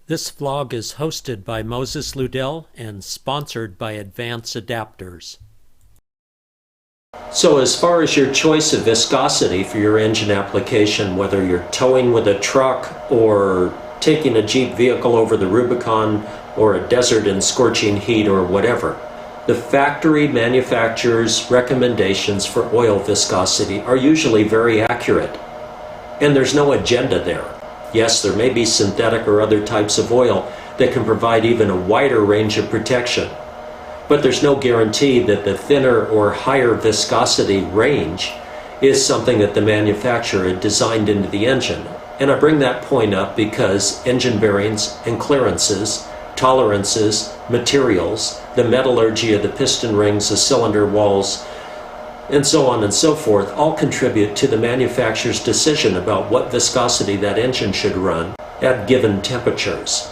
This vlog is hosted by Moses Ludel and sponsored by Advance Adapters. So as far as your choice of viscosity for your engine application, whether you're towing with a truck or taking a Jeep vehicle over the Rubicon or a desert in scorching heat or whatever, the factory manufacturer's recommendations for oil viscosity are usually very accurate. And there's no agenda there. Yes, there may be synthetic or other types of oil that can provide even a wider range of protection. But there's no guarantee that the thinner or higher viscosity range is something that the manufacturer had designed into the engine. And I bring that point up because engine bearings and clearances, tolerances, materials, the metallurgy of the piston rings, the cylinder walls, and so on and so forth, all contribute to the manufacturer's decision about what viscosity that engine should run at given temperatures.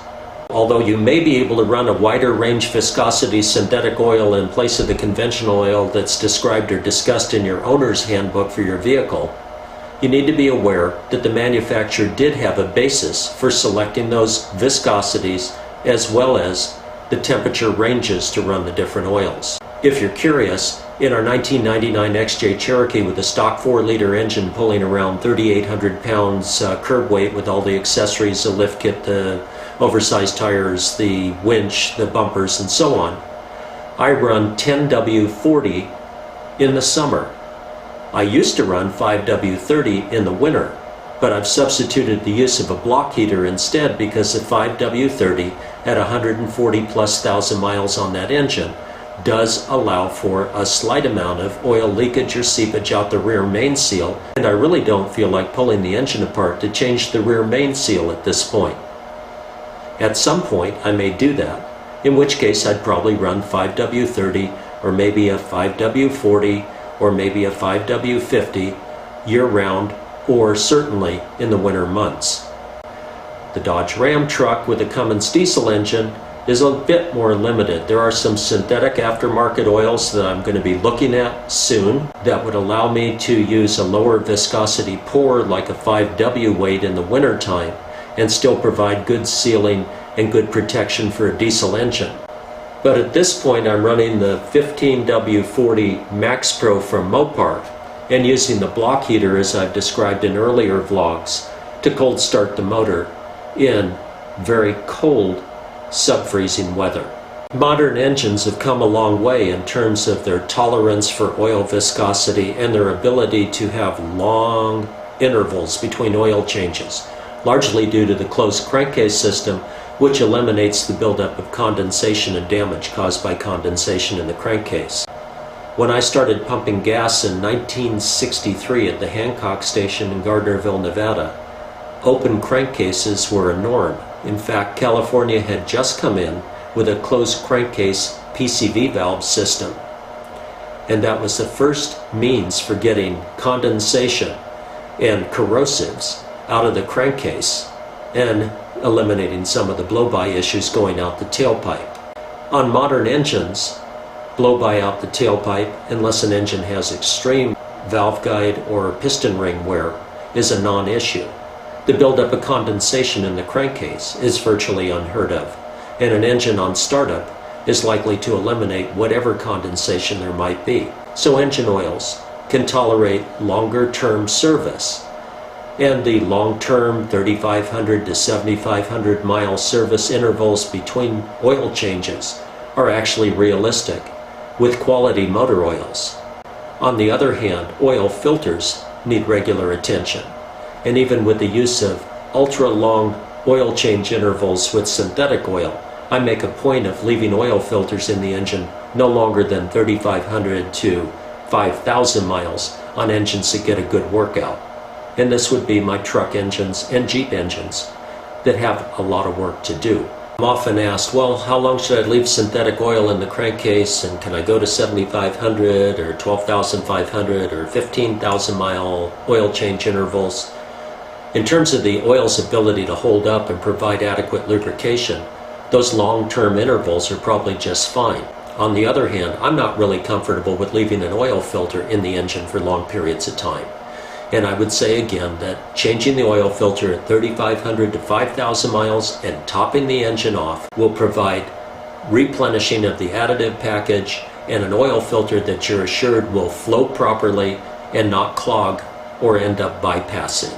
Although you may be able to run a wider range viscosity synthetic oil in place of the conventional oil that's described or discussed in your owner's handbook for your vehicle, you need to be aware that the manufacturer did have a basis for selecting those viscosities as well as the temperature ranges to run the different oils. If you're curious, in our 1999 XJ Cherokee with a stock 4-liter engine pulling around 3,800 pounds curb weight with all the accessories, the lift kit, the oversized tires, the winch, the bumpers, and so on, I run 10W40 in the summer. I used to run 5W30 in the winter, but I've substituted the use of a block heater instead because the 5W30 at 140 plus thousand miles on that engine does allow for a slight amount of oil leakage or seepage out the rear main seal, and I really don't feel like pulling the engine apart to change the rear main seal at this point. At some point I may do that, in which case I'd probably run 5W30 or maybe a 5W40 or maybe a 5W50 year-round, or certainly in the winter months. The Dodge Ram truck with a Cummins diesel engine is a bit more limited. There are some synthetic aftermarket oils that I'm going to be looking at soon that would allow me to use a lower viscosity pour like a 5W weight in the winter time and still provide good sealing and good protection for a diesel engine. But at this point I'm running the 15W40 Max Pro from Mopar and using the block heater as I've described in earlier vlogs to cold start the motor in very cold sub-freezing weather. Modern engines have come a long way in terms of their tolerance for oil viscosity and their ability to have long intervals between oil changes, largely due to the closed crankcase system, which eliminates the buildup of condensation and damage caused by condensation in the crankcase. When I started pumping gas in 1963 at the Hancock station in Gardnerville, Nevada, open crankcases were a norm. In fact, California had just come in with a closed crankcase PCV valve system. And that was the first means for getting condensation and corrosives out of the crankcase and eliminating some of the blow-by issues going out the tailpipe. On modern engines, blow-by out the tailpipe, unless an engine has extreme valve guide or piston ring wear, is a non-issue. The buildup of condensation in the crankcase is virtually unheard of, and an engine on startup is likely to eliminate whatever condensation there might be. So engine oils can tolerate longer-term service, and the long-term 3,500 to 7,500 mile service intervals between oil changes are actually realistic with quality motor oils. On the other hand, oil filters need regular attention. And even with the use of ultra-long oil change intervals with synthetic oil, I make a point of leaving oil filters in the engine no longer than 3,500 to 5,000 miles on engines that get a good workout. And this would be my truck engines and Jeep engines that have a lot of work to do. I'm often asked, well, how long should I leave synthetic oil in the crankcase, and can I go to 7,500 or 12,500 or 15,000 mile oil change intervals? In terms of the oil's ability to hold up and provide adequate lubrication, those long-term intervals are probably just fine. On the other hand, I'm not really comfortable with leaving an oil filter in the engine for long periods of time. And I would say again that changing the oil filter at 3,500 to 5,000 miles and topping the engine off will provide replenishing of the additive package and an oil filter that you're assured will flow properly and not clog or end up bypassing.